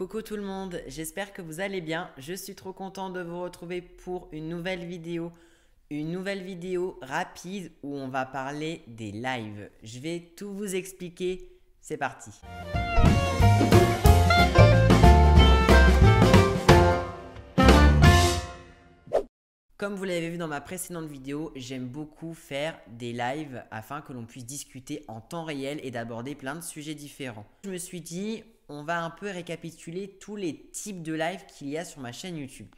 Coucou tout le monde, j'espère que vous allez bien. Je suis trop content de vous retrouver pour une nouvelle vidéo. Une nouvelle vidéo rapide où on va parler des lives. Je vais tout vous expliquer. C'est parti. Comme vous l'avez vu dans ma précédente vidéo, j'aime beaucoup faire des lives afin que l'on puisse discuter en temps réel et d'aborder plein de sujets différents. Je me suis dit, on va un peu récapituler tous les types de lives qu'il y a sur ma chaîne YouTube.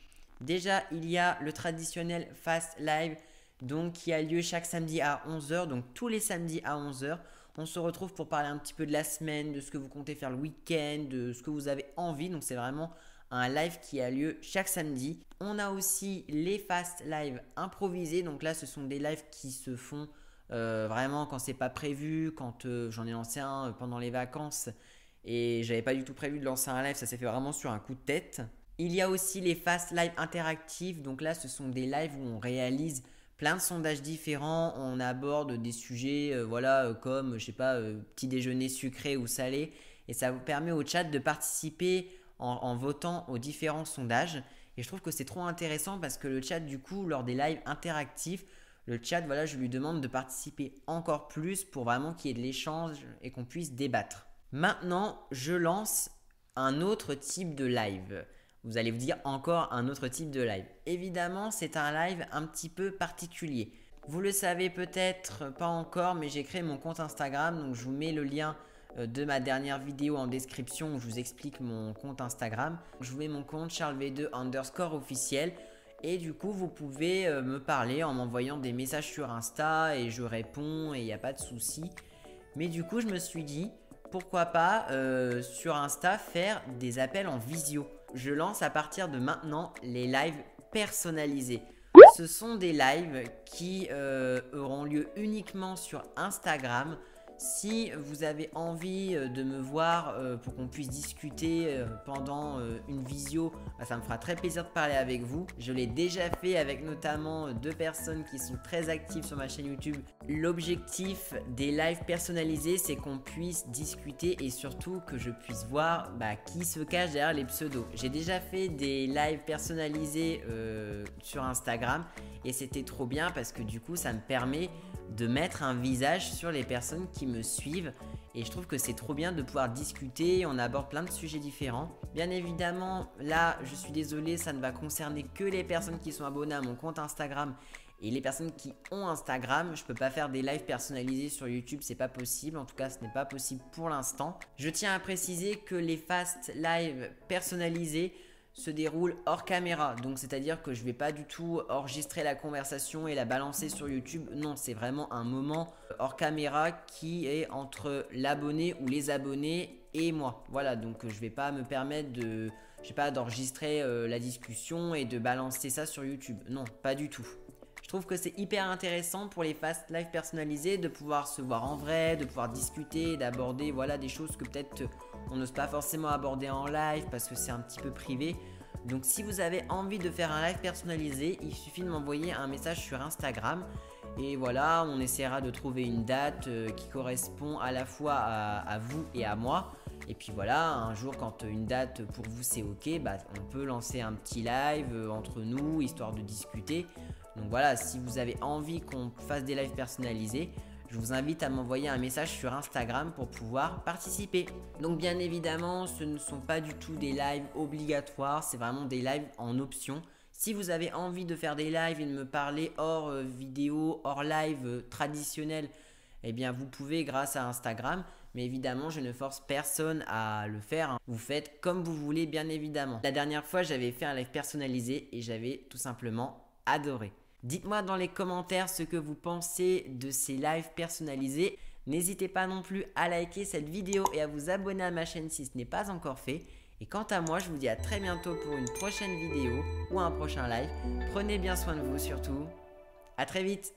Déjà, il y a le traditionnel Fast Live, donc qui a lieu chaque samedi à 11 h. Donc tous les samedis à 11 h, on se retrouve pour parler un petit peu de la semaine, de ce que vous comptez faire le week-end, de ce que vous avez envie. Donc c'est vraiment un live qui a lieu chaque samedi. On a aussi les fast live improvisés. Donc là, ce sont des lives qui se font vraiment quand c'est pas prévu. Quand j'en ai lancé un pendant les vacances et j'avais pas du tout prévu de lancer un live, ça s'est fait vraiment sur un coup de tête. Il y a aussi les fast live interactifs. Donc là, ce sont des lives où on réalise plein de sondages différents. On aborde des sujets comme je sais pas, petit déjeuner sucré ou salé. Et ça vous permet au chat de participer en votant aux différents sondages. Et je trouve que c'est trop intéressant parce que le chat, du coup, lors des lives interactifs, le chat, je lui demande de participer encore plus pour vraiment qu'il y ait de l'échange et qu'on puisse débattre. Maintenant, je lance un autre type de live. Vous allez vous dire encore un autre type de live. Évidemment, c'est un live un petit peu particulier. Vous le savez peut-être pas encore, mais j'ai créé mon compte Instagram. Donc, je vous mets le lien de ma dernière vidéo en description où je vous explique mon compte Instagram. Je vous mets mon compte charlesv2_officiel et du coup vous pouvez me parler en m'envoyant des messages sur Insta et je réponds et il n'y a pas de souci. Mais du coup je me suis dit pourquoi pas sur Insta faire des appels en visio. Je lance à partir de maintenant les lives personnalisés. Ce sont des lives qui auront lieu uniquement sur Instagram. Si vous avez envie de me voir pour qu'on puisse discuter pendant une visio, ça me fera très plaisir de parler avec vous. Je l'ai déjà fait avec notamment 2 personnes qui sont très actives sur ma chaîne YouTube. L'objectif des lives personnalisés, c'est qu'on puisse discuter et surtout que je puisse voir qui se cache derrière les pseudos. J'ai déjà fait des lives personnalisés sur Instagram et c'était trop bien parce que du coup ça me permet de mettre un visage sur les personnes qui me suivent et je trouve que c'est trop bien de pouvoir discuter, on aborde plein de sujets différents. Bien évidemment, là je suis désolé, ça ne va concerner que les personnes qui sont abonnées à mon compte Instagram et les personnes qui ont Instagram. Je peux pas faire des lives personnalisés sur YouTube, c'est pas possible, en tout cas ce n'est pas possible pour l'instant. Je tiens à préciser que les fast live personnalisés se déroule hors caméra, donc c'est à dire que je vais pas du tout enregistrer la conversation et la balancer sur YouTube. Non, c'est vraiment un moment hors caméra qui est entre l'abonné ou les abonnés et moi. Voilà, donc je vais pas me permettre d'enregistrer la discussion et de balancer ça sur YouTube. Non, pas du tout. Je trouve que c'est hyper intéressant pour les fast live personnalisés de pouvoir se voir en vrai, de pouvoir discuter, d'aborder des choses que peut-être on n'ose pas forcément aborder en live parce que c'est un petit peu privé. Donc si vous avez envie de faire un live personnalisé, il suffit de m'envoyer un message sur Instagram et voilà, on essaiera de trouver une date qui correspond à la fois à vous et à moi. Et puis voilà, un jour quand une date pour vous c'est ok, on peut lancer un petit live entre nous histoire de discuter. Donc voilà, si vous avez envie qu'on fasse des lives personnalisés, je vous invite à m'envoyer un message sur Instagram pour pouvoir participer. Donc bien évidemment, ce ne sont pas du tout des lives obligatoires, c'est vraiment des lives en option. Si vous avez envie de faire des lives et de me parler hors vidéo, hors live traditionnel, eh bien vous pouvez grâce à Instagram. Mais évidemment, je ne force personne à le faire. Vous faites comme vous voulez, bien évidemment. La dernière fois, j'avais fait un live personnalisé et j'avais tout simplement adoré. Dites-moi dans les commentaires ce que vous pensez de ces lives personnalisés. N'hésitez pas non plus à liker cette vidéo et à vous abonner à ma chaîne si ce n'est pas encore fait. Et quant à moi, je vous dis à très bientôt pour une prochaine vidéo ou un prochain live. Prenez bien soin de vous surtout. À très vite.